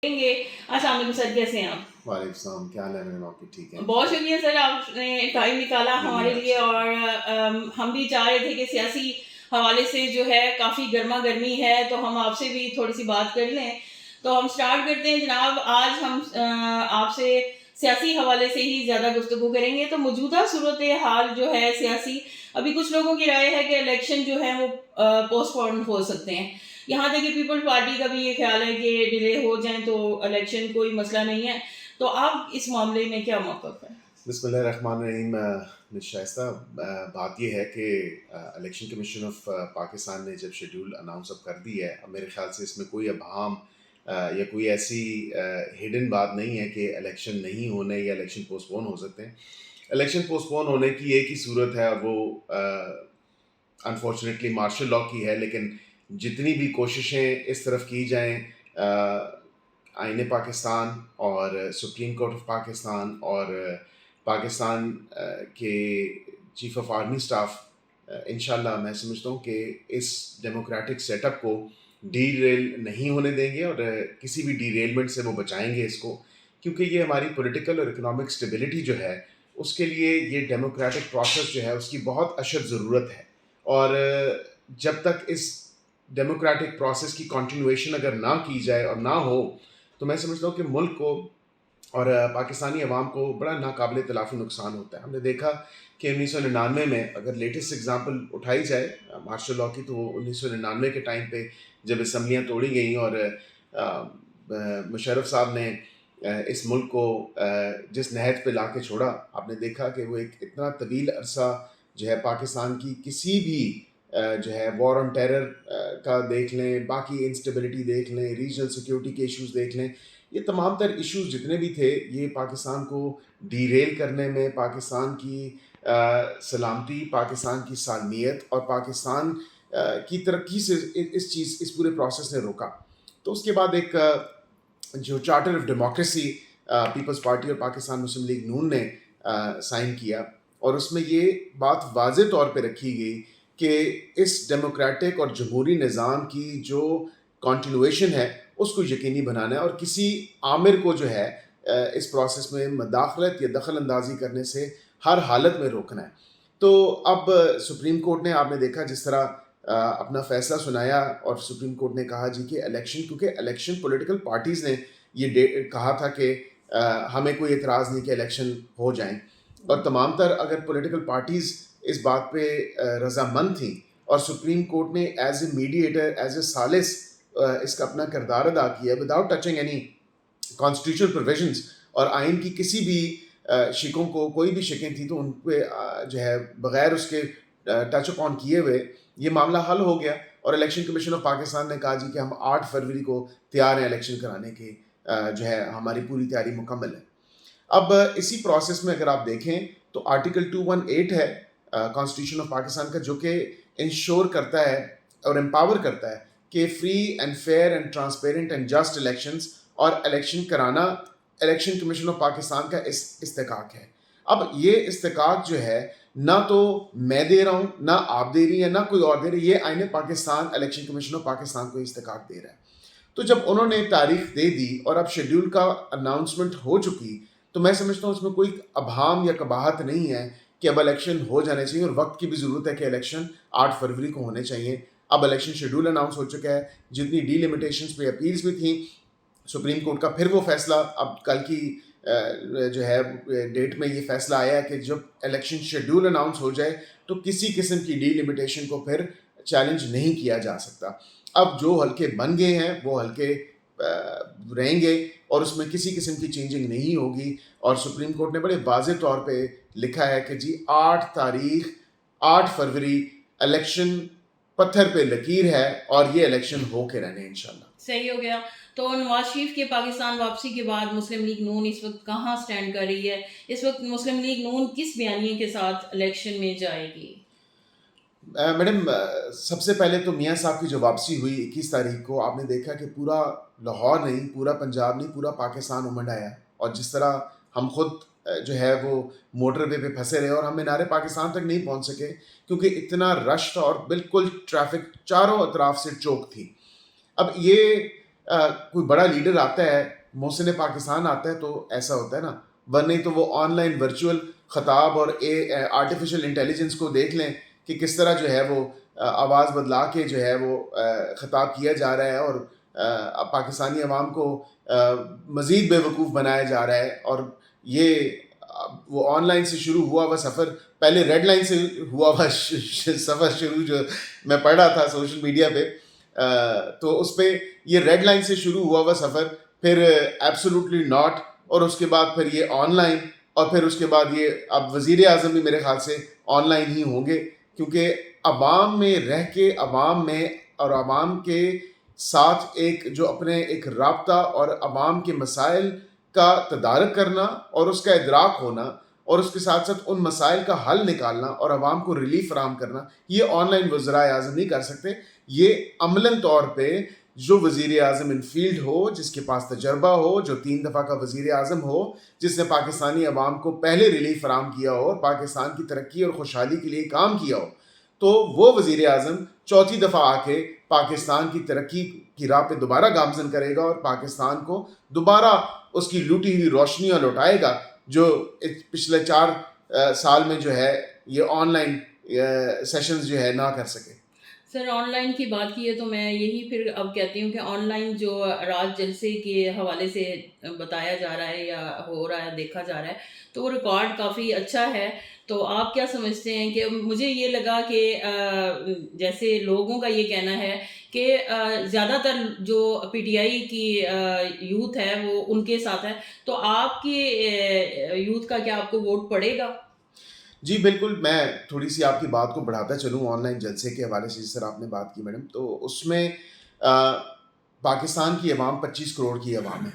گے۔ السلام علیکم سر، کیسے ہیں آپ؟ وعلیکم السلام، کیا حال ہے میڈم آپ کی؟ ٹھیک ہے، بہت شکریہ سر، آپ نے ٹائم نکالا ہمارے لیے، اور ہم بھی چاہ رہے تھے کہ سیاسی حوالے سے جو ہے کافی گرما گرمی ہے، تو ہم آپ سے بھی تھوڑی سی بات کر لیں۔ تو ہم سٹارٹ کرتے ہیں جناب، آج ہم آپ سے سیاسی حوالے سے ہی زیادہ گفتگو کریں گے۔ تو موجودہ صورتحال جو ہے سیاسی، ابھی کچھ لوگوں کی رائے ہے کہ الیکشن جو ہے وہ پوسٹ پون ہو سکتے ہیں، یہاں تک کہ پیپل پارٹی کا بھی یہ خیال ہے کہ ڈیلے ہو جائیں تو الیکشن کوئی مسئلہ نہیں ہے۔ تو آپ اس معاملے میں کیا موقف ہے؟ بسم اللہ الرحمن الرحیم۔ مس شائستہ، بات یہ ہے کہ الیکشن کمیشن آف پاکستان نے جب شیڈول اناؤنس اب کر دی ہے، اب میرے خیال سے اس میں کوئی ابہام یا کوئی ایسی ہڈن بات نہیں ہے کہ الیکشن نہیں ہونے یا الیکشن پوسٹ پون ہو سکتے ہیں۔ الیکشن پوسٹ پون ہونے کی ایک ہی صورت ہے، اور وہ انفارچونیٹلی مارشل لاء کی ہے، لیکن جتنی بھی کوششیں اس طرف کی جائیں، آئین پاکستان اور سپریم کورٹ آف پاکستان اور پاکستان کے چیف آف آرمی سٹاف، انشاءاللہ میں سمجھتا ہوں کہ اس ڈیموکریٹک سیٹ اپ کو ڈی ریل نہیں ہونے دیں گے، اور کسی بھی ڈی ریلمنٹ سے وہ بچائیں گے اس کو، کیونکہ یہ ہماری پولیٹیکل اور اکنامک سٹیبلٹی جو ہے اس کے لیے یہ ڈیموکریٹک پروسیس جو ہے اس کی بہت اشد ضرورت ہے۔ اور جب تک اس ڈیموکریٹک پروسیس کی کنٹینویشن اگر نہ کی جائے اور نہ ہو، تو میں سمجھتا ہوں کہ ملک کو اور پاکستانی عوام کو بڑا ناقابل تلافی نقصان ہوتا ہے۔ ہم نے دیکھا کہ 1999 میں اگر لیٹسٹ اگزامپل اٹھائی جائے مارشل لاء کی، تو وہ 1999 کے ٹائم پہ جب اسمبلیاں توڑی گئیں اور مشرف صاحب نے اس ملک کو جس نہج پہ لا کے چھوڑا، آپ نے دیکھا کہ وہ ایک اتنا طویل عرصہ جو ہے پاکستان کی کسی بھی جو ہے وار آن ٹیرر کا دیکھ لیں، باقی انسٹیبلٹی دیکھ لیں، ریجنل سیکیورٹی کے ایشوز دیکھ لیں، یہ تمام تر ایشوز جتنے بھی تھے یہ پاکستان کو ڈی ریل کرنے میں، پاکستان کی سلامتی، پاکستان کی سالمیت اور پاکستان کی ترقی سے اس پورے پروسیس نے روکا۔ تو اس کے بعد ایک جو charter of democracy Peoples Party اور پاکستان مسلم لیگ نون نے سائن کیا، اور اس میں یہ بات واضح طور پہ رکھی گئی کہ اس ڈیموکریٹک اور جمہوری نظام کی جو کنٹینویشن ہے اس کو یقینی بنانا ہے، اور کسی عامر کو جو ہے اس پروسیس میں مداخلت یا دخل اندازی کرنے سے ہر حالت میں روکنا ہے۔ تو اب سپریم کورٹ نے، آپ نے دیکھا جس طرح اپنا فیصلہ سنایا، اور سپریم کورٹ نے کہا جی کہ الیکشن، کیونکہ الیکشن پولیٹیکل پارٹیز نے یہ کہا تھا کہ ہمیں کوئی اعتراض نہیں کہ الیکشن ہو جائیں، اور تمام تر اگر پولیٹیکل پارٹیز اس بات پہ رضامند تھیں، اور سپریم کورٹ نے as a mediator, as a ثالث اس کا اپنا کردار ادا کیا without touching any constitutional provisions, اور آئین کی کسی بھی شکوں کو، کوئی بھی شکیں تھیں تو ان پہ جو ہے بغیر اس کے ٹچ اپون کیے ہوئے یہ معاملہ حل ہو گیا، اور الیکشن کمیشن آف پاکستان نے کہا جی کہ ہم 8 فروری کو تیار ہیں الیکشن کرانے کے، جو ہے ہماری پوری تیاری مکمل ہے۔ اب اسی پروسیس میں اگر آپ دیکھیں تو آرٹیکل 218 ہے کانسٹیٹیوشن آف پاکستان کا، جو کہ انشور کرتا ہے اور امپاور کرتا ہے کہ free and fair and transparent and just elections, اور الیکشن کرانا الیکشن کمیشن آف پاکستان کا استحقاق ہے۔ اب یہ استحقاق جو ہے نہ تو میں دے رہا ہوں، نہ آپ دے رہی ہیں، نہ کوئی اور دے رہی ہے، یہ آئین Pakistan election commission of Pakistan کو استحقاق دے رہا ہے۔ تو جب انہوں نے تاریخ دے دی اور اب شیڈول کا اناؤنسمنٹ ہو چکی، تو میں سمجھتا ہوں اس میں کوئی ابہام یا قباحت نہیں ہے کہ اب الیکشن ہو جانے چاہیے، اور وقت کی بھی ضرورت ہے کہ الیکشن 8 فروری کو ہونے چاہیے۔ اب الیکشن شیڈول اناؤنس ہو چکا ہے، جتنی ڈی لیمیٹیشنز پہ اپیلز بھی تھیں، سپریم کورٹ کا پھر وہ فیصلہ اب کل کی جو ہے ڈیٹ میں یہ فیصلہ آیا ہے کہ جب الیکشن شیڈول اناؤنس ہو جائے تو کسی قسم کی ڈی لیمیٹیشن کو پھر چیلنج نہیں کیا جا سکتا۔ اب جو حلقے بن گئے ہیں وہ حلقے رہیں گے، اور اس میں کسی قسم کی چینجنگ نہیں ہوگی، اور سپریم کورٹ نے بڑے واضح طور پہ لکھا ہے کہ جی 8 فروری الیکشن پتھر پہ لکیر ہے، اور یہ الیکشن ہو کے رہنے انشاءاللہ۔ صحیح ہو گیا۔ تو نواز شریف کے پاکستان واپسی کے بعد مسلم لیگ نون اس وقت کہاں سٹینڈ کر رہی ہے؟ اس وقت مسلم لیگ نون کس بیانیے کے ساتھ الیکشن میں جائے گی؟ میڈم، سب سے پہلے تو میاں صاحب کی جو واپسی ہوئی 21 تاریخ کو، آپ نے دیکھا کہ پورا لاہور نہیں، پورا پنجاب نہیں، پورا پاکستان امنڈ آیا، اور جس طرح ہم خود جو ہے وہ موٹر وے پہ پھنسے رہے، اور ہم مینار پاکستان تک نہیں پہنچ سکے کیونکہ اتنا رش تھا اور بالکل ٹریفک چاروں اطراف سے چوک تھی۔ اب یہ کوئی بڑا لیڈر آتا ہے, محسن پاکستان آتا ہے, تو ایسا ہوتا ہے نا, ورنہ تو وہ آن لائن ورچوئل خطاب اور آرٹیفیشل انٹیلیجنس کو دیکھ لیں کہ کس طرح جو ہے وہ آواز بدلا کے جو ہے وہ خطاب کیا جا رہا ہے, اور پاکستانی عوام کو مزید بے وقوف بنایا جا رہا ہے. اور یہ وہ آن لائن سے شروع ہوا ہوا سفر, پہلے ریڈ لائن سے ہوا ہوا سفر شروع جو میں پڑھ رہا تھا سوشل میڈیا پہ, تو اس پہ یہ ریڈ لائن سے شروع ہوا ہوا سفر, پھر ایبسولوٹلی ناٹ, اور اس کے بعد پھر یہ آن لائن, اور پھر اس کے بعد یہ اب وزیر اعظم بھی میرے خیال سے آن لائن ہی ہوں گے, کیونکہ عوام میں رہ کے, عوام میں اور عوام کے ساتھ ایک جو اپنے ایک رابطہ اور عوام کے مسائل کا تدارک کرنا اور اس کا ادراک ہونا, اور اس کے ساتھ ساتھ ان مسائل کا حل نکالنا اور عوام کو ریلیف فراہم کرنا, یہ آن لائن وزرائے اعظم نہیں کر سکتے. یہ عملاً طور پہ جو وزیر اعظم ان فیلڈ ہو, جس کے پاس تجربہ ہو, جو 3 دفعہ کا وزیر اعظم ہو, جس نے پاکستانی عوام کو پہلے ریلیف فراہم کیا ہو اور پاکستان کی ترقی اور خوشحالی کے لیے کام کیا ہو, تو وہ وزیر اعظم 4تھی دفعہ آ کے پاکستان کی ترقی کی راہ پہ دوبارہ گامزن کرے گا, اور پاکستان کو دوبارہ اس کی لوٹی ہوئی روشنیاں لوٹائے گا, جو پچھلے 4 سال میں جو ہے یہ آن لائن سیشنز جو ہے نہ کر سکے. سر آن لائن کی بات کی ہے تو میں یہی پھر اب کہتی ہوں کہ آن لائن جو راج جلسے کے حوالے سے بتایا جا رہا ہے یا ہو رہا ہے, دیکھا جا رہا ہے, تو وہ ریکارڈ کافی اچھا ہے. تو آپ کیا سمجھتے ہیں؟ کہ مجھے یہ لگا کہ جیسے لوگوں کا یہ کہنا ہے کہ زیادہ تر جو پی ٹی آئی کی یوتھ ہے وہ ان کے ساتھ ہے, تو آپ کی یوتھ کا کیا آپ کو ووٹ پڑے گا؟ جی بالکل, میں تھوڑی سی آپ کی بات کو بڑھاتا چلوں آن لائن جلسے کے حوالے سے, جس طرح آپ نے بات کی میڈم, تو اس میں پاکستان کی عوام 25 کروڑ کی عوام ہے,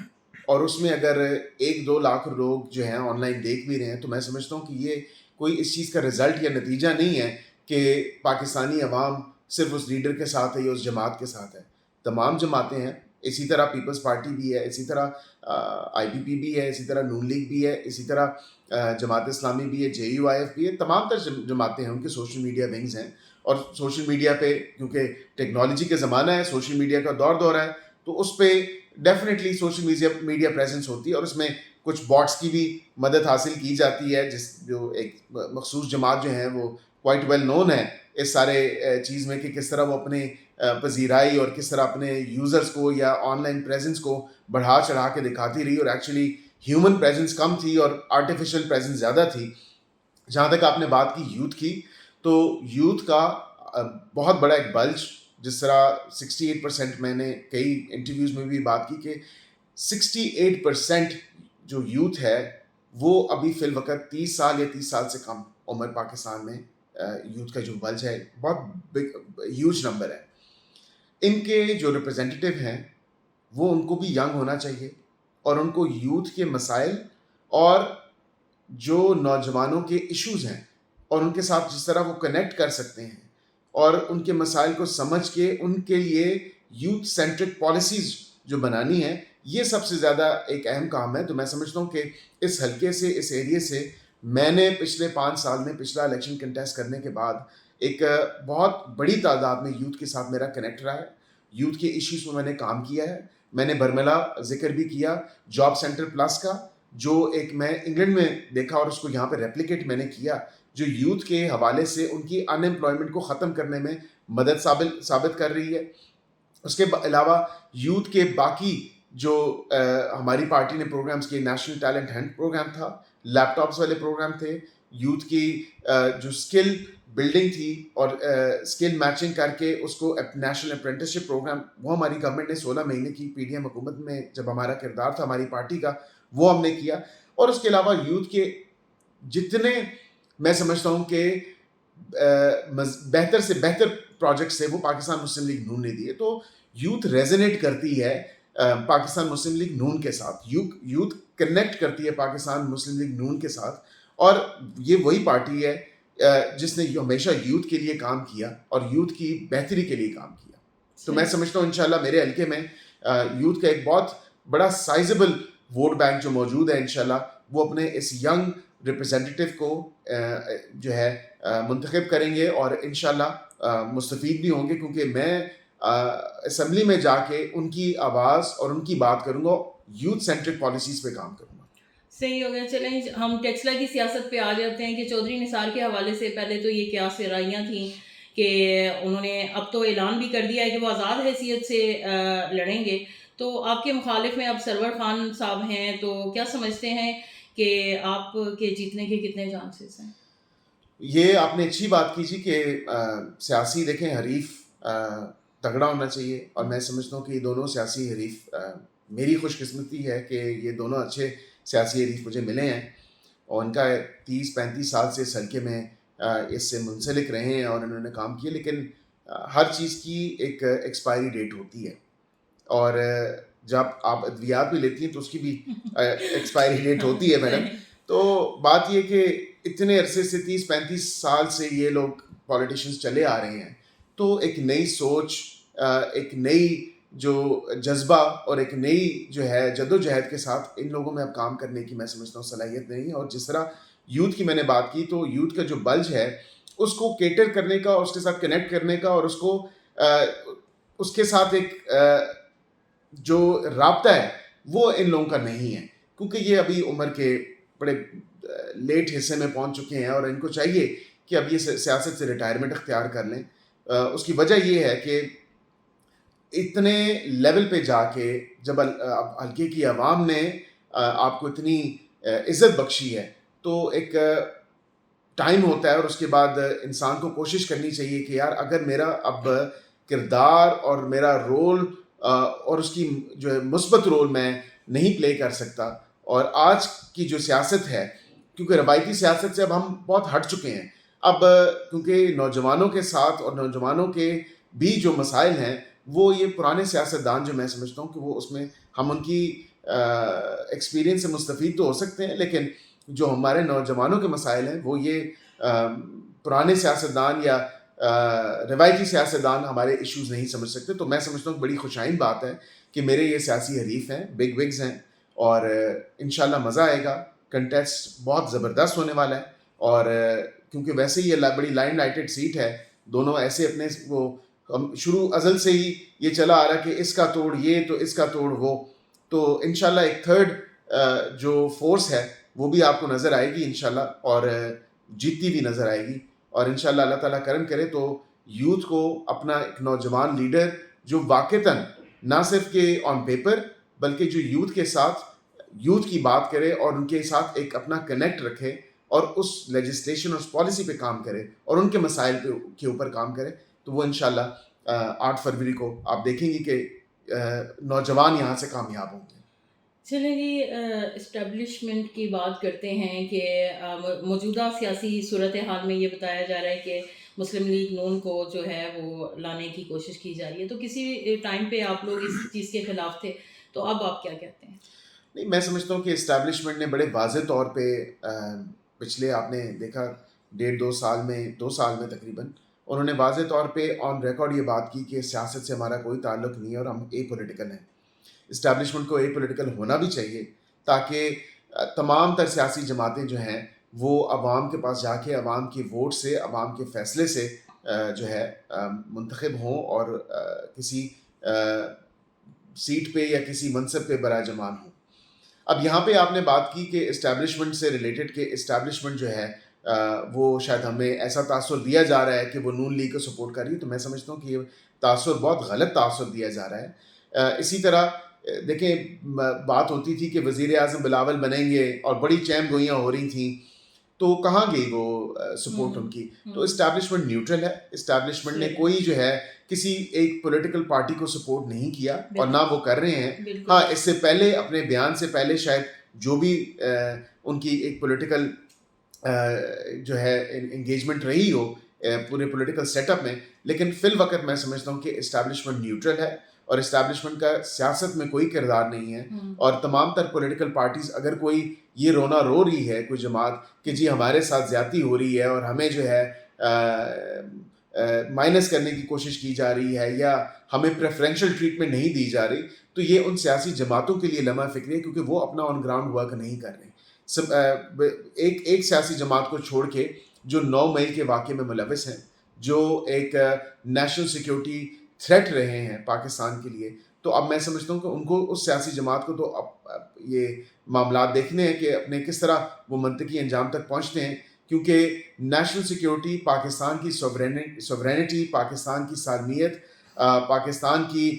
اور اس میں اگر 1-2 لاکھ لوگ جو ہیں آن لائن دیکھ بھی رہے ہیں, تو میں سمجھتا ہوں کہ یہ کوئی اس چیز کا رزلٹ یا نتیجہ نہیں ہے کہ پاکستانی عوام صرف اس لیڈر کے ساتھ ہے یا اس جماعت کے ساتھ ہے. تمام جماعتیں ہیں, اسی طرح پیپلز پارٹی بھی ہے, اسی طرح آئی پی پی بھی ہے, اسی طرح نون لیگ بھی ہے, اسی طرح جماعت اسلامی بھی ہے, JUIF بھی ہے, تمام تر جماعتیں ہیں, ان کے سوشل میڈیا ونگز ہیں. اور سوشل میڈیا پہ کیونکہ ٹیکنالوجی کا زمانہ ہے, سوشل میڈیا کا دور ہے, تو اس پہ ڈیفینیٹلی سوشل میڈیا پریزنس ہوتی ہے, اور اس میں کچھ باٹس کی بھی مدد حاصل کی جاتی ہے, جو ایک مخصوص جماعت جو ہیں وہ کوائٹ ویل نون ہے اس سارے چیز میں, کہ کس طرح وہ اپنے پذیرائی اور کس طرح اپنے یوزرز کو یا آن لائن پریزنس کو بڑھا چڑھا کے دکھاتی رہی, اور ایکچولی ہیومن پریزنس کم تھی اور آرٹیفیشل پریزنس زیادہ تھی. جہاں تک آپ نے بات کی یوتھ کی, تو یوتھ کا بہت بڑا ایک بلج, جس طرح 68% میں نے کئی انٹرویوز میں بھی بات کی کہ 68% جو یوتھ ہے وہ ابھی فی الوقت 30 سال یا 30 سال سے کم عمر پاکستان میں یوتھ کا جو بلج ہے بہت ہیوج نمبر ہے. ان کے جو ریپرزینٹیو ہیں وہ ان کو بھی ینگ ہونا چاہیے, اور ان کو یوتھ کے مسائل اور جو نوجوانوں کے ایشوز ہیں اور ان کے ساتھ جس طرح وہ کنیکٹ کر سکتے ہیں اور ان کے مسائل کو سمجھ کے ان کے لیے یوتھ سینٹرک پالیسیز جو بنانی ہے, یہ سب سے زیادہ ایک اہم کام ہے. تو میں سمجھتا ہوں کہ اس حلقے سے, اس ایریے سے میں نے پچھلے 5 سال میں پچھلا الیکشن کنٹیسٹ کرنے کے بعد ایک بہت بڑی تعداد میں یوتھ کے ساتھ میرا کنیکٹ رہا ہے. یوتھ کے ایشوز میں نے کام کیا ہے. میں نے برملا ذکر بھی کیا جاب سینٹر پلس کا, جو ایک میں انگلینڈ میں دیکھا اور اس کو یہاں پہ ریپلیکیٹ میں نے کیا, جو یوتھ کے حوالے سے ان کی ان ایمپلائمنٹ کو ختم کرنے میں مدد ثابت کر رہی ہے. اس کے علاوہ یوتھ کے باقی جو ہماری پارٹی نے پروگرامز کیے, نیشنل ٹیلنٹ ہنٹ پروگرام تھا, لیپ ٹاپس والے پروگرام تھے, یوتھ کی جو اسکل بلڈنگ تھی اور اسکل میچنگ کر کے اس کو نیشنل اپرینٹسشپ پروگرام, وہ ہماری گورنمنٹ نے 16 مہینے کی PDM حکومت میں جب ہمارا کردار تھا ہماری پارٹی کا, وہ ہم نے کیا. اور اس کے علاوہ یوتھ کے جتنے میں سمجھتا ہوں کہ بہتر سے بہتر پروجیکٹس ہیں وہ پاکستان مسلم لیگ نون نے دیے. تو یوتھ ریزونیٹ کرتی ہے پاکستان مسلم لیگ نون کے ساتھ, یوتھ کنیکٹ کرتی ہے پاکستان مسلم لیگ نون کے ساتھ, اور یہ وہی پارٹی ہے جس نے ہمیشہ یوتھ کے لیے کام کیا اور یوتھ کی بہتری کے لیے کام کیا. تو میں سمجھتا ہوں انشاءاللہ میرے حلقے میں یوتھ کا ایک بہت بڑا سائزبل ووٹ بینک جو موجود ہے, انشاءاللہ وہ اپنے اس ینگ ریپرزینٹیو کو جو ہے منتخب کریں گے اور انشاءاللہ مستفید بھی ہوں گے, کیونکہ میں اسمبلی میں جا کے ان کی آواز اور ان کی بات کروں گا, یوتھ سینٹرک پالیسیز پہ کام کروں گا. صحیح ہو گیا. چلیں ہم ٹیکسلا کی سیاست پہ آ جاتے ہیں کہ چودھری نثار کے حوالے سے پہلے تو یہ کیا سرائیاں تھیں کہ انہوں نے اب تو اعلان بھی کر دیا ہے کہ وہ آزاد حیثیت سے لڑیں گے. تو آپ کے مخالف میں اب سرور خان صاحب ہیں, تو کیا سمجھتے ہیں کہ آپ کے جیتنے کے کتنے چانسز ہیں؟ یہ آپ نے اچھی بات کی جی کہ سیاسی دیکھیں حریف تگڑا ہونا چاہیے, اور میں سمجھتا ہوں کہ یہ دونوں سیاسی حریف, میری خوش قسمتی ہے کہ یہ دونوں اچھے سیاسی حریف مجھے ملے ہیں, اور ان کا 30-35 سال سے اس حلقے میں اس سے منسلک رہے ہیں اور انہوں نے کام کیے. لیکن ہر چیز کی ایک ایکسپائری ڈیٹ ہوتی ہے, اور جب آپ ادویات بھی لیتی ہیں تو اس کی بھی ایکسپائری ڈیٹ ہوتی ہے میڈم. تو بات یہ کہ اتنے عرصے سے 30-35 سال سے یہ لوگ پولیٹیشنز چلے آ رہے ہیں, تو ایک نئی سوچ, ایک نئی جو جذبہ اور ایک نئی جو ہے جد و جہد کے ساتھ ان لوگوں میں اب کام کرنے کی میں سمجھتا ہوں صلاحیت نہیں ہے. اور جس طرح یوتھ کی میں نے بات کی, تو یوتھ کا جو بلج ہے اس کو کیٹر کرنے کا, اس کے ساتھ کنیکٹ کرنے کا, اور اس کو اس کے ساتھ ایک جو رابطہ ہے وہ ان لوگوں کا نہیں ہے, کیونکہ یہ ابھی عمر کے بڑے لیٹ حصے میں پہنچ چکے ہیں, اور ان کو چاہیے کہ اب یہ سیاست سے ریٹائرمنٹ اختیار کر لیں. اس کی وجہ یہ ہے کہ اتنے لیول پہ جا کے جب حلقے کی عوام نے آپ کو اتنی عزت بخشی ہے, تو ایک ٹائم ہوتا ہے, اور اس کے بعد انسان کو کوشش کرنی چاہیے کہ یار اگر میرا اب کردار اور میرا رول اور اس کی جو ہے مثبت رول میں نہیں پلے کر سکتا, اور آج کی جو سیاست ہے, کیونکہ روایتی سیاست سے اب ہم بہت ہٹ چکے ہیں, اب کیونکہ نوجوانوں کے ساتھ اور نوجوانوں کے بھی جو مسائل ہیں وہ یہ پرانے سیاستدان جو میں سمجھتا ہوں کہ وہ اس میں ہم ان کی ایکسپیرینس سے مستفید تو ہو سکتے ہیں, لیکن جو ہمارے نوجوانوں کے مسائل ہیں وہ یہ پرانے سیاستدان یا روایتی سیاستدان ہمارے ایشوز نہیں سمجھ سکتے. تو میں سمجھتا ہوں بڑی خوشائن بات ہے کہ میرے یہ سیاسی حریف ہیں, بگ وگز ہیں, اور انشاءاللہ مزہ آئے گا. کنٹیسٹ بہت زبردست ہونے والا ہے, اور کیونکہ ویسے ہی یہ بڑی لائن لائٹڈ سیٹ ہے, دونوں ایسے اپنے وہ ہم شروع ازل سے ہی یہ چلا آ رہا کہ اس کا توڑ یہ تو اس کا توڑ وہ, تو انشاءاللہ ایک تھرڈ جو فورس ہے وہ بھی آپ کو نظر آئے گی انشاءاللہ, اور جیتتی بھی نظر آئے گی. اور انشاءاللہ اللہ تعالیٰ کرم کرے تو یوتھ کو اپنا ایک نوجوان لیڈر جو واقعتاً نہ صرف کہ آن پیپر بلکہ جو یوتھ کے ساتھ یوتھ کی بات کرے اور ان کے ساتھ ایک اپنا کنیکٹ رکھے, اور اس لیجسلیشن اور اس پالیسی پہ کام کرے اور ان کے مسائل کے اوپر کام کرے, تو وہ انشاءاللہ 8 فروری کو آپ دیکھیں گی کہ نوجوان یہاں سے کامیاب ہوں گے. چلیں جی, اسٹیبلشمنٹ کی بات کرتے ہیں کہ موجودہ سیاسی صورتحال میں یہ بتایا جا رہا ہے کہ مسلم لیگ نون کو جو ہے وہ لانے کی کوشش کی جا رہی ہے, تو کسی ٹائم پہ آپ لوگ اس چیز کے خلاف تھے, تو اب آپ کیا کہتے ہیں؟ نہیں, میں سمجھتا ہوں کہ اسٹیبلشمنٹ نے بڑے واضح طور پہ پچھلے آپ نے دیکھا 1.5-2 سال میں 2 سال میں تقریباً انہوں نے واضح طور پہ آن ریکارڈ یہ بات کی کہ سیاست سے ہمارا کوئی تعلق نہیں ہے اور ہم اے پولیٹیکل ہیں. اسٹیبلشمنٹ کو اے پولیٹیکل ہونا بھی چاہیے تاکہ تمام تر سیاسی جماعتیں جو ہیں وہ عوام کے پاس جا کے عوام کے ووٹ سے عوام کے فیصلے سے جو ہے منتخب ہوں اور کسی سیٹ پہ یا کسی منصب پہ براجمان ہوں. اب یہاں پہ آپ نے بات کی کہ اسٹیبلشمنٹ سے ریلیٹڈ کہ اسٹیبلشمنٹ جو ہے وہ شاید ہمیں ایسا تاثر دیا جا رہا ہے کہ وہ نون لیگ کو سپورٹ کر رہی ہے, تو میں سمجھتا ہوں کہ یہ تاثر بہت غلط تاثر دیا جا رہا ہے. اسی طرح دیکھیں بات ہوتی تھی کہ وزیر اعظم بلاول بنیں گے اور بڑی چیم گوئیاں ہو رہی تھیں, تو کہاں گئی وہ سپورٹ ان کی؟ تو اسٹیبلشمنٹ نیوٹرل ہے, اسٹیبلشمنٹ نے کوئی جو ہے کسی ایک پولیٹیکل پارٹی کو سپورٹ نہیں کیا اور نہ وہ کر رہے ہیں. ہاں, اس سے پہلے اپنے بیان سے پہلے شاید جو بھی ان کی ایک پولیٹیکل جو ہے انگیجمنٹ رہی ہو پورے پولیٹیکل سیٹ اپ میں, لیکن فی الوقت میں سمجھتا ہوں کہ اسٹیبلشمنٹ نیوٹرل ہے اور اسٹیبلشمنٹ کا سیاست میں کوئی کردار نہیں ہے. اور تمام تر پولیٹیکل پارٹیز اگر کوئی یہ رونا رو رہی ہے کوئی جماعت کہ جی ہمارے ساتھ زیادتی ہو رہی ہے اور ہمیں جو ہے مائنس کرنے کی کوشش کی جا رہی ہے یا ہمیں پریفرینشل ٹریٹمنٹ نہیں دی جا رہی, تو یہ ان سیاسی جماعتوں کے لیے لمحہ فکری ہے کیونکہ وہ اپنا آن گراؤنڈ ورک نہیں کر رہے. ایک سیاسی جماعت کو چھوڑ کے جو 9 مئی کے واقعے میں ملوث ہیں, جو ایک نیشنل سیکیورٹی تھریٹ رہے ہیں پاکستان کے لیے. تو اب میں سمجھتا ہوں کہ ان کو اس سیاسی جماعت کو تو اب یہ معاملات دیکھنے ہیں کہ اپنے کس طرح وہ منطقی انجام تک پہنچتے ہیں, کیونکہ نیشنل سیکیورٹی, پاکستان کی سوورینٹی, پاکستان کی سالمیت, پاکستان کی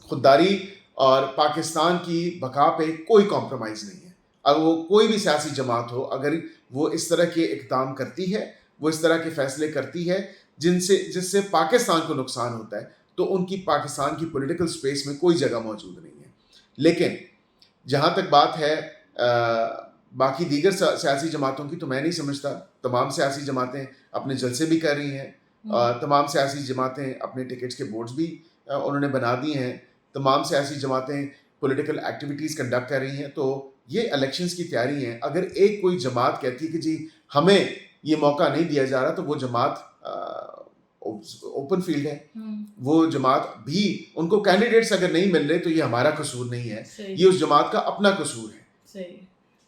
خودداری اور پاکستان کی بقا پہ کوئی کمپرومائز نہیں ہے. اگر وہ کوئی بھی سیاسی جماعت ہو, اگر وہ اس طرح کے اقدام کرتی ہے, وہ اس طرح کے فیصلے کرتی ہے جس سے پاکستان کو نقصان ہوتا ہے, تو ان کی پاکستان کی پولیٹیکل سپیس میں کوئی جگہ موجود نہیں ہے. لیکن جہاں تک بات ہے باقی دیگر سیاسی جماعتوں کی, تو میں نہیں سمجھتا. تمام سیاسی جماعتیں اپنے جلسے بھی کر رہی ہیں, تمام سیاسی جماعتیں اپنے ٹکٹس کے بورڈز بھی انہوں نے بنا دیے ہیں, تمام سیاسی جماعتیں پولیٹیکل ایکٹیویٹیز کنڈکٹ کر رہی ہیں. تو یہ الیکشنز کی تیاری ہیں. اگر ایک کوئی جماعت کہتی ہے کہ جی ہمیں یہ موقع نہیں دیا جا رہا, تو وہ جماعت اوپن فیلڈ ہے. وہ جماعت بھی, ان کو کینڈیڈیٹس اگر نہیں مل رہے تو یہ ہمارا قصور نہیں ہے, یہ اس جماعت کا اپنا قصور ہے.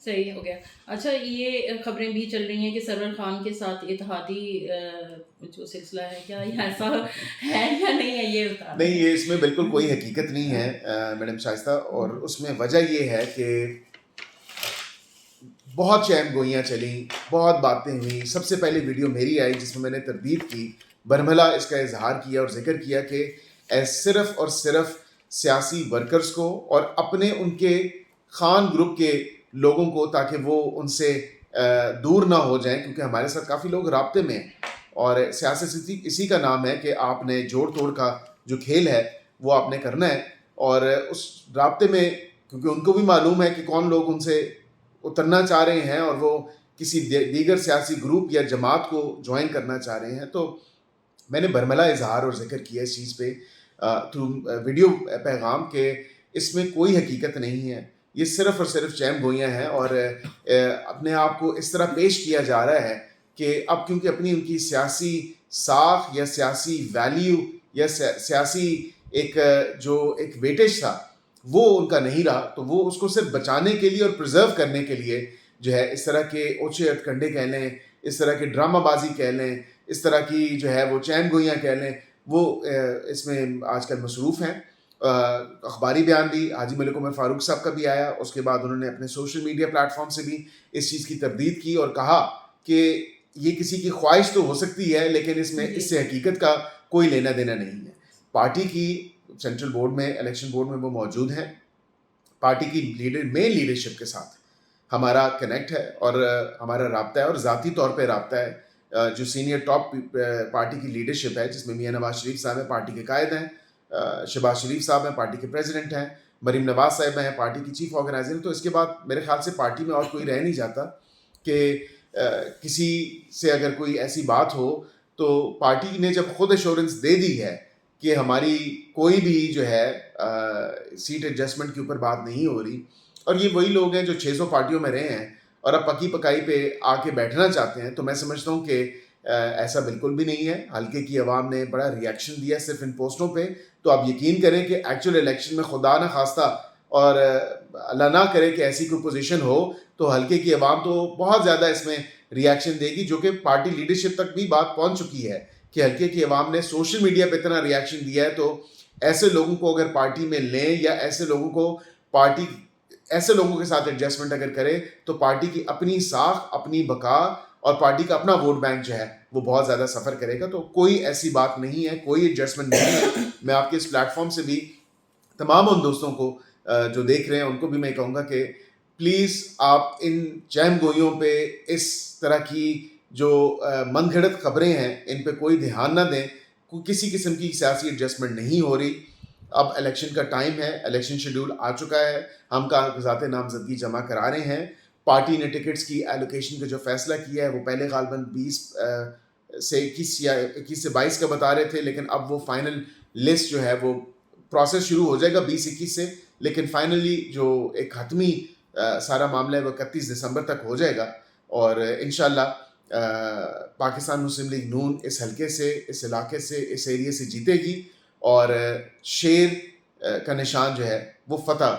صحیح ہو گیا. اچھا, یہ خبریں بھی چل رہی ہیں کہ سرور خان کے ساتھ اتحادی جو سلسلہ ہے, کیا یہ ایسا ہے یا نہیں ہے؟ یہ بتا نہیں, یہ اس میں بالکل کوئی حقیقت نہیں ہے میڈم شائستہ. اور اس میں وجہ یہ ہے کہ بہت چہم گوئیاں چلیں, بہت باتیں ہوئیں. سب سے پہلے ویڈیو میری آئی جس میں میں نے تردید کی, برملا اس کا اظہار کیا اور ذکر کیا کہ صرف اور صرف سیاسی ورکرز کو اور اپنے ان کے خان گروپ کے لوگوں کو, تاکہ وہ ان سے دور نہ ہو جائیں, کیونکہ ہمارے ساتھ کافی لوگ رابطے میں ہیں. اور سیاست اسی کا نام ہے کہ آپ نے جوڑ توڑ کا جو کھیل ہے وہ آپ نے کرنا ہے. اور اس رابطے میں, کیونکہ ان کو بھی معلوم ہے کہ کون لوگ ان سے اترنا چاہ رہے ہیں اور وہ کسی دیگر سیاسی گروپ یا جماعت کو جوائن کرنا چاہ رہے ہیں, تو میں نے برملا اظہار اور ذکر کیا اس چیز پہ تھرو ویڈیو پیغام کہ اس میں کوئی حقیقت نہیں ہے. یہ صرف اور صرف چہم گوئیاں ہیں, اور اپنے آپ کو اس طرح پیش کیا جا رہا ہے کہ اب کیونکہ اپنی ان کی سیاسی ساکھ یا سیاسی ویلیو یا سیاسی ایک ویٹیج تھا وہ ان کا نہیں رہا, تو وہ اس کو صرف بچانے کے لیے اور پرزرو کرنے کے لیے جو ہے اس طرح کے اوچھے اٹکنڈے کہہ لیں, اس طرح کے ڈرامہ بازی کہہ لیں, اس طرح کی جو ہے وہ چین گوئیاں کہہ لیں, وہ اس میں آج کل مصروف ہیں. اخباری بیان بھی حاجی ملک عمر فاروق صاحب کا بھی آیا, اس کے بعد انہوں نے اپنے سوشل میڈیا پلیٹ فارم سے بھی اس چیز کی تردید کی اور کہا کہ یہ کسی کی خواہش تو ہو سکتی ہے, لیکن اس میں اس سے حقیقت کا کوئی لینا دینا نہیں ہے. پارٹی کی سینٹرل بورڈ میں, الیکشن بورڈ میں وہ موجود ہیں. پارٹی کی مین لیڈرشپ کے ساتھ ہمارا کنیکٹ ہے اور ہمارا رابطہ ہے, اور ذاتی طور پہ رابطہ ہے. جو سینئر ٹاپ پارٹی کی لیڈرشپ ہے, جس میں میاں نواز شریف صاحب ہیں, پارٹی کے قائد ہیں, شہباز شریف صاحب ہیں, پارٹی کے پریزیڈنٹ ہیں, مریم نواز صاحب ہیں, پارٹی کی چیف آرگنائزر ہیں. تو اس کے بعد میرے خیال سے پارٹی میں اور کوئی رہ نہیں جاتا کہ کسی سے اگر کوئی ایسی بات ہو, تو پارٹی نے جب خود ایشورنس دے دی ہے کہ ہماری کوئی بھی جو ہے سیٹ ایڈجسٹمنٹ کے اوپر بات نہیں ہو رہی, اور یہ وہی لوگ ہیں جو 600 پارٹیوں میں رہے ہیں اور اب پکی پکائی پہ آ کے بیٹھنا چاہتے ہیں, تو میں سمجھتا ہوں کہ ایسا بالکل بھی نہیں ہے. حلقے کی عوام نے بڑا ریئیکشن دیا صرف ان پوسٹوں پہ, تو آپ یقین کریں کہ ایکچوئل الیکشن میں خدا نہ خواستہ اور اللہ نہ کرے کہ ایسی کوئی پوزیشن ہو, تو حلقے کی عوام تو بہت زیادہ اس میں ریئیکشن دے گی, جو کہ پارٹی لیڈرشپ تک بھی بات پہنچ چکی ہے کہ حلقے کی عوام نے سوشل میڈیا پہ اتنا ریئیکشن دیا ہے. تو ایسے لوگوں کو اگر پارٹی میں لیں یا ایسے لوگوں کو پارٹی ایسے لوگوں کے ساتھ ایڈجسٹمنٹ اگر کرے, تو پارٹی کی اپنی ساکھ, اپنی بقا اور پارٹی کا اپنا ووٹ بینک جو ہے وہ بہت زیادہ سفر کرے گا. تو کوئی ایسی بات نہیں ہے, کوئی ایڈجسٹمنٹ نہیں ہے. میں آپ کے اس پلیٹ فارم سے بھی تمام ان دوستوں کو جو دیکھ رہے ہیں ان کو بھی میں کہوں گا کہ پلیز آپ ان چہم گوئیوں پہ, اس طرح کی جو من گھڑت خبریں ہیں ان پہ کوئی دھیان نہ دیں. کسی قسم کی سیاسی ایڈجسٹمنٹ نہیں ہو رہی. اب الیکشن کا ٹائم ہے, الیکشن شیڈول آ چکا ہے, ہم کاغذات نامزدگی جمع کرا رہے ہیں. پارٹی نے ٹکٹس کی ایلوکیشن کا جو فیصلہ کیا ہے وہ پہلے غالباً 20 سے 21 یا 21 سے 22 کا بتا رہے تھے, لیکن اب وہ فائنل لسٹ جو ہے وہ پروسیس شروع ہو جائے گا 20-21 سے, لیکن فائنلی جو ایک حتمی سارا معاملہ ہے وہ 31 دسمبر تک ہو جائے گا. اور انشاءاللہ پاکستان مسلم لیگ نون اس حلقے سے, اس علاقے سے, اس ایریے سے جیتے گی, اور شیر کا نشان جو ہے وہ فتح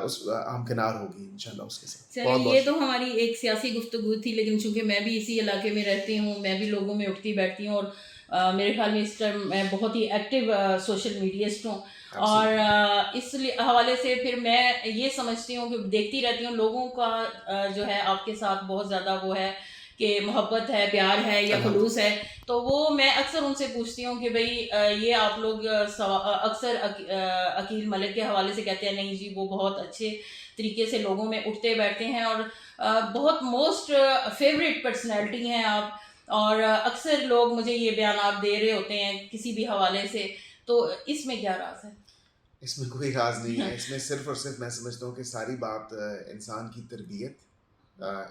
اس ہمکنار ہوگی انشاءاللہ اس کے ساتھ. چلیے, یہ تو ہماری ایک سیاسی گفتگو تھی, لیکن چونکہ میں بھی اسی علاقے میں رہتی ہوں, میں بھی لوگوں میں اٹھتی بیٹھتی ہوں, اور میرے خیال میں اس ٹائم میں بہت ہی ایکٹیو سوشل میڈیاسٹ ہوں، اور اس حوالے سے پھر میں یہ سمجھتی ہوں کہ دیکھتی رہتی ہوں لوگوں کا جو ہے آپ کے ساتھ بہت زیادہ وہ ہے کہ محبت ہے، پیار ہے یا خلوص ہے، تو وہ میں اکثر ان سے پوچھتی ہوں کہ بھئی یہ آپ لوگ اکثر عقیل ملک کے حوالے سے کہتے ہیں نہیں جی وہ بہت اچھے طریقے سے لوگوں میں اٹھتے بیٹھتے ہیں اور بہت موسٹ فیوریٹ پرسنالٹی ہیں آپ، اور اکثر لوگ مجھے یہ بیانات دے رہے ہوتے ہیں کسی بھی حوالے سے، تو اس میں کیا راز ہے؟ اس میں کوئی راز نہیں ہے، اس میں صرف اور صرف میں سمجھتا ہوں کہ ساری بات انسان کی تربیت،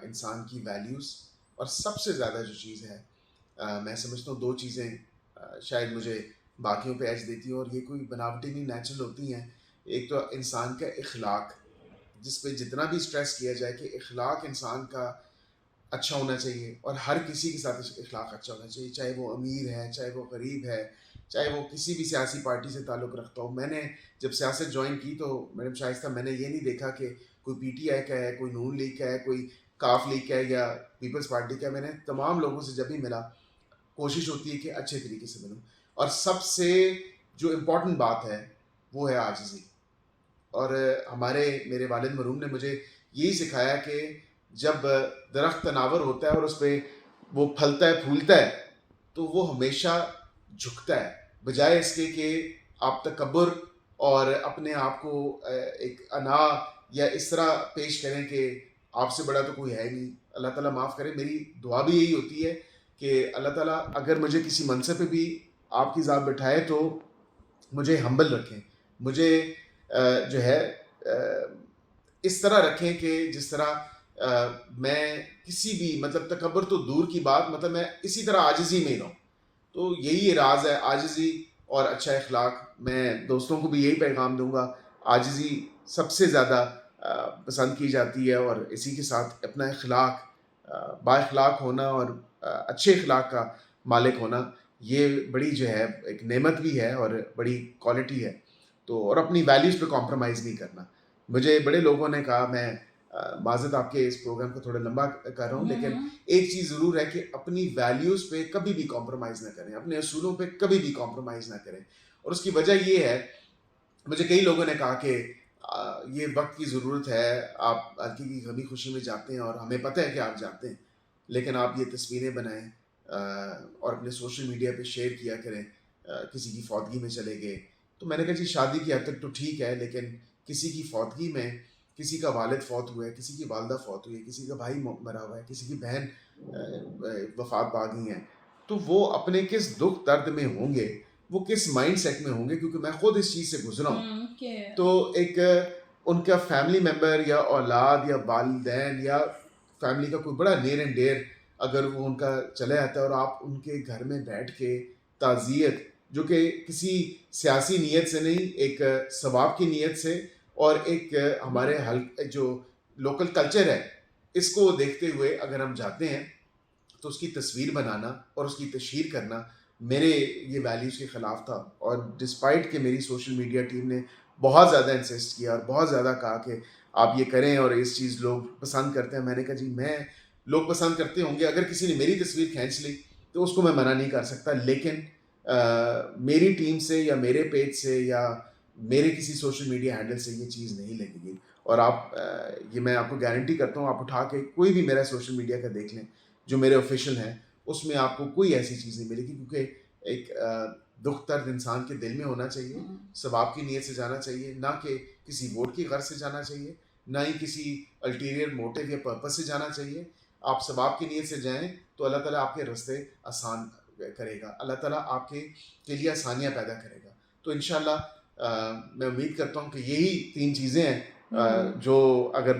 انسان کی ویلیوز، اور سب سے زیادہ جو چیز ہے میں سمجھتا ہوں دو چیزیں شاید مجھے باقیوں پہ ایج دیتی ہیں، اور یہ کوئی بناوٹی نہیں، نیچرل ہوتی ہیں۔ ایک تو انسان کا اخلاق، جس پہ جتنا بھی اسٹریس کیا جائے کہ اخلاق انسان کا اچھا ہونا چاہیے، اور ہر کسی کے ساتھ اخلاق اچھا ہونا چاہیے، چاہے وہ امیر ہے، چاہے وہ غریب ہے، چاہے وہ کسی بھی سیاسی پارٹی سے تعلق رکھتا ہو۔ میں نے جب سیاست جوائن کی تو میڈم شائستہ میں نے یہ نہیں دیکھا کہ کوئی پی ٹی آئی کا ہے، کوئی نون لیگ کا ہے، کوئی کاف لیگ کا ہے یا پیپلز پارٹی کا ہے۔ میں نے تمام لوگوں سے جب بھی ملا کوشش ہوتی ہے کہ اچھے طریقے سے ملوں، اور سب سے جو امپورٹنٹ بات ہے وہ ہے عاجزی۔ اور میرے والد مرحوم نے مجھے یہی سکھایا کہ جب درخت تناور ہوتا ہے اور اس پہ وہ پھلتا ہے پھولتا ہے تو وہ ہمیشہ جھکتا ہے، بجائے اس کے کہ آپ تکبر اور اپنے آپ کو ایک انا یا اس طرح پیش کریں کہ آپ سے بڑا تو کوئی ہے نہیں۔ اللہ تعالیٰ معاف کرے، میری دعا بھی یہی ہوتی ہے کہ اللہ تعالیٰ اگر مجھے کسی منصب پہ بھی آپ کی ذات بٹھائے تو مجھے ہمبل رکھیں، مجھے جو ہے اس طرح رکھیں کہ جس طرح میں کسی بھی مطلب تکبر تو دور کی بات، مطلب میں اسی طرح عاجزی میں رہوں۔ تو یہی راز ہے، عاجزی اور اچھا اخلاق۔ میں دوستوں کو بھی یہی پیغام دوں گا، عاجزی سب سے زیادہ پسند کی جاتی ہے، اور اسی کے ساتھ اپنا اخلاق، با اخلاق ہونا اور اچھے اخلاق کا مالک ہونا، یہ بڑی جو ہے ایک نعمت بھی ہے اور بڑی کوالٹی ہے۔ تو اور اپنی ویلیوز پہ کمپرومائز نہیں کرنا۔ مجھے بڑے لوگوں نے کہا، میں معذرت آپ کے اس پروگرام کو تھوڑا لمبا کر رہا ہوں، لیکن ایک چیز ضرور ہے کہ اپنی ویلیوز پہ کبھی بھی کمپرومائز نہ کریں، اپنے اصولوں پہ کبھی بھی کمپرومائز نہ کریں۔ اور اس کی وجہ یہ ہے، مجھے کئی لوگوں نے کہا کہ یہ وقت کی ضرورت ہے، آپ ہلکی کی غمی خوشی میں جاتے ہیں اور ہمیں پتہ ہے کہ آپ جاتے ہیں، لیکن آپ یہ تصویریں بنائیں اور اپنے سوشل میڈیا پہ شیئر کیا کریں، کسی کی فوتگی میں چلے گئے۔ تو میں نے کہا جی شادی کی حد تک تو ٹھیک ہے، لیکن کسی کی فوتگی میں، کسی کا والد فوت ہوا ہے، کسی کی والدہ فوت ہوئی ہے، کسی کا بھائی مرا ہوا ہے، کسی کی بہن وفات پا گئی ہیں، تو وہ اپنے کس دکھ درد میں ہوں گے، وہ کس مائنڈ سیٹ میں ہوں گے، کیونکہ میں خود اس چیز سے گزرا ہوں۔ تو ایک ان کا فیملی ممبر یا اولاد یا والدین یا فیملی کا کوئی بڑا نیئر اینڈ ڈیئر اگر وہ ان کا چلا جاتا ہے اور آپ ان کے گھر میں بیٹھ کے تعزیت، جو کہ کسی سیاسی نیت سے نہیں، ایک ثواب کی نیت سے، اور ایک ہمارے جو لوکل کلچر ہے اس کو دیکھتے ہوئے اگر ہم جاتے ہیں تو اس کی تصویر بنانا اور اس کی تشہیر کرنا میرے یہ ویلیوز کے خلاف تھا۔ اور ڈسپائٹ کہ میری سوشل میڈیا ٹیم نے بہت زیادہ انسسٹ کیا اور بہت زیادہ کہا کہ آپ یہ کریں اور اس چیز لوگ پسند کرتے ہیں، میں نے کہا جی لوگ پسند کرتے ہوں گے، اگر کسی نے میری تصویر کھینچ لی تو اس کو میں منع نہیں کر سکتا، لیکن میری ٹیم سے یا میرے پیج سے یا میرے کسی سوشل میڈیا ہینڈل سے یہ چیز نہیں لگے گی۔ اور آپ یہ میں آپ کو گارنٹی کرتا ہوں، آپ اٹھا کے کوئی بھی میرا سوشل میڈیا کا دیکھ لیں جو میرے آفیشیل ہیں، اس میں آپ کو کوئی ایسی چیز نہیں ملے گی، کیونکہ ایک دکھ درد انسان کے دل میں ہونا چاہیے، ثواب کی نیت سے جانا چاہیے، نہ کہ کسی ووٹ کی غرض سے جانا چاہیے، نہ ہی کسی الٹیریئر موٹیو یا پرپس سے جانا چاہیے۔ آپ ثواب کی نیت سے جائیں تو اللہ تعالیٰ آپ کے راستے آسان کرے گا، اللہ تعالیٰ آپ کے لیے آسانیاں پیدا کرے گا۔ تو انشاءاللہ میں امید کرتا ہوں کہ یہی 3 چیزیں ہیں جو اگر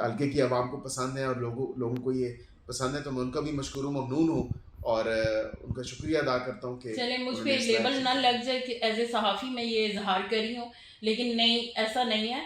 حلقے کی عوام کو پسند ہیں اور لوگوں کو یہ پسند ہے تو میں ان کا بھی مشکور و ممنون ہوں اور ان کا شکریہ ادا کرتا ہوں کہ چلیں مجھ پہ لیبل نہ لگ جائے کہ ایز اے صحافی میں یہ اظہار کری ہوں، لیکن نہیں، ایسا نہیں ہے۔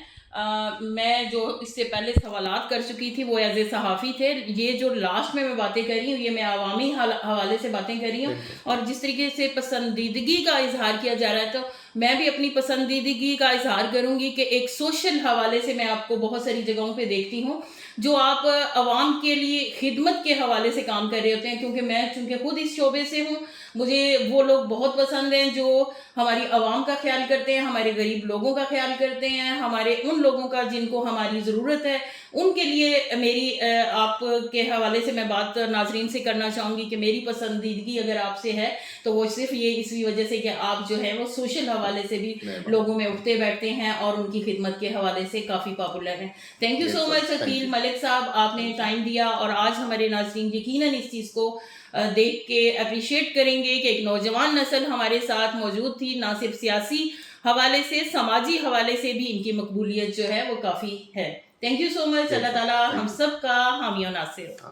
میں جو اس سے پہلے سوالات کر چکی تھی وہ ایز اے صحافی تھے، یہ جو لاسٹ میں باتیں کر رہی ہوں یہ میں عوامی حوالے سے باتیں کر رہی ہوں، اور جس طریقے سے پسندیدگی کا اظہار کیا جا رہا ہے تو میں بھی اپنی پسندیدگی کا اظہار کروں گی کہ ایک سوشل حوالے سے میں آپ کو بہت ساری جگہوں پہ دیکھتی ہوں جو آپ عوام کے لیے خدمت کے حوالے سے کام کر رہے ہوتے ہیں، کیونکہ میں چونکہ خود اس شعبے سے ہوں، مجھے وہ لوگ بہت پسند ہیں جو ہماری عوام کا خیال کرتے ہیں، ہمارے غریب لوگوں کا خیال کرتے ہیں، ہمارے ان لوگوں کا جن کو ہماری ضرورت ہے، ان کے لیے میری آپ کے حوالے سے میں بات ناظرین سے کرنا چاہوں گی کہ میری پسندیدگی اگر آپ سے ہے تو وہ صرف یہ اسی وجہ سے کہ آپ جو ہے وہ سوشل حوالے سے بھی لوگوں میں اٹھتے بیٹھتے ہیں اور ان کی خدمت کے حوالے سے کافی پاپولر ہیں. تھینک یو سو مچ عقیل ملک صاحب، آپ نے ٹائم دیا، اور آج ہمارے ناظرین یقیناً اس چیز کو دیکھ کے اپریشیٹ کریں گے کہ ایک نوجوان نسل ہمارے ساتھ موجود تھی، نہ صرف سیاسی حوالے سے، سماجی حوالے سے بھی ان کی مقبولیت جو ہے وہ کافی ہے. تھینک یو سو مچ. اللہ تعالیٰ ہم سب کا حامی و ناصر ہو.